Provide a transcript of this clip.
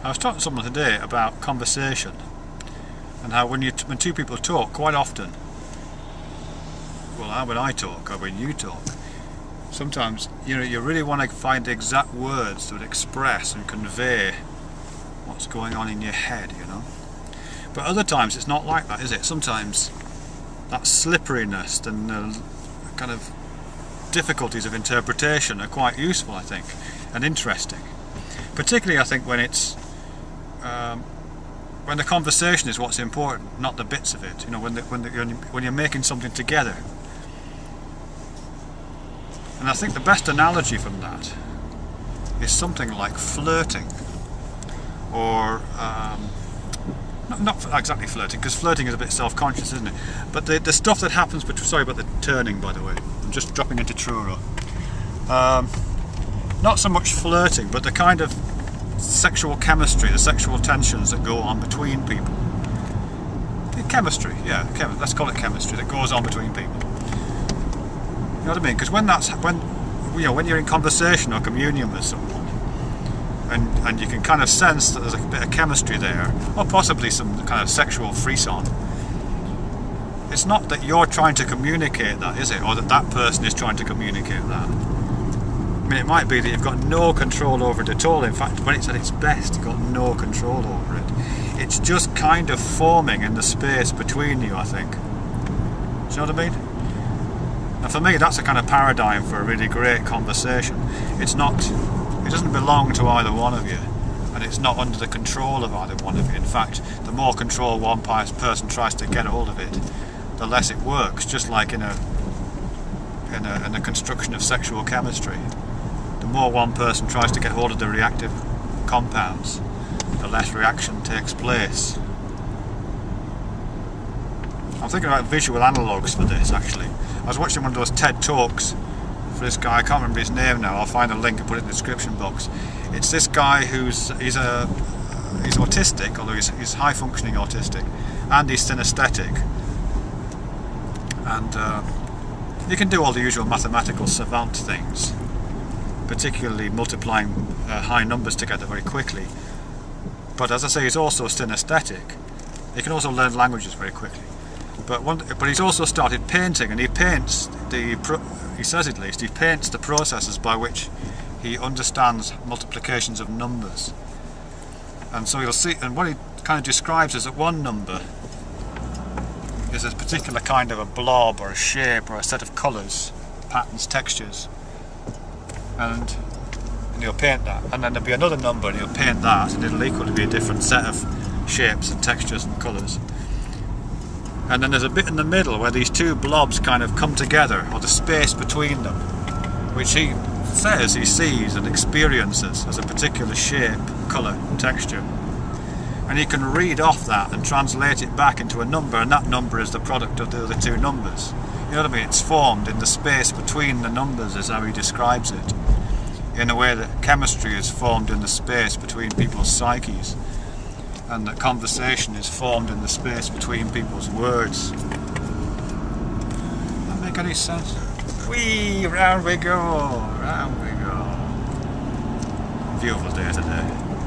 I was talking to someone today about conversation and how when two people talk, quite often, well, when I talk or when you talk, sometimes you really want to find the exact words that would express and convey what's going on in your head, But other times it's not like that, is it? Sometimes that slipperiness and kind of difficulties of interpretation are quite useful, I think, and interesting. Particularly, I think, when it's when the conversation is what's important, not the bits of it. When you're making something together. And I think the best analogy from that is something like flirting, or not exactly flirting, because flirting is a bit self-conscious, isn't it? But the stuff that happens. Sorry about the turning, by the way. I'm just dropping into Truro. Not so much flirting, but the kind of sexual chemistry, the sexual tensions that go on between people. Chemistry, yeah, let's call it chemistry that goes on between people. You know what I mean? Because when you're in conversation or communion with someone, and you can kind of sense that there's a bit of chemistry there, or possibly some kind of sexual frisson. It's not that you're trying to communicate that, is it? Or that person is trying to communicate that. I mean, it might be that you've got no control over it at all. In fact, when it's at its best, you've got no control over it. It's just kind of forming in the space between you, I think. Do you know what I mean? And for me, that's a kind of paradigm for a really great conversation. It doesn't belong to either one of you, and it's not under the control of either one of you. In fact, the more control one person tries to get hold of it, the less it works. Just like in the construction of sexual chemistry, the more one person tries to get hold of the reactive compounds, the less reaction takes place. I'm thinking about visual analogues for this, actually. I was watching one of those TED Talks for this guy, I can't remember his name now, I'll find a link and put it in the description box. It's this guy he's autistic, although he's high functioning autistic, and he's synesthetic. And he can do all the usual mathematical savant things, particularly multiplying high numbers together very quickly. But as I say, he's also synesthetic. He can also learn languages very quickly. But he's also started painting, and he paints he says at least, he paints the processes by which he understands multiplications of numbers. And so you'll see, and what he kind of describes is that one number is a particular kind of a blob or a shape or a set of colours, patterns, textures, and he'll paint that. And then there'll be another number and he'll paint that, and it'll equally be a different set of shapes and textures and colours. And then there's a bit in the middle where these two blobs kind of come together, or the space between them, which he says he sees and experiences as a particular shape, colour, texture. And he can read off that and translate it back into a number, and that number is the product of the other two numbers. You know what I mean? It's formed in the space between the numbers, is how he describes it, in a way that chemistry is formed in the space between people's psyches, and that conversation is formed in the space between people's words. Does that make any sense? Whee! Round we go! Round we go! Beautiful day today.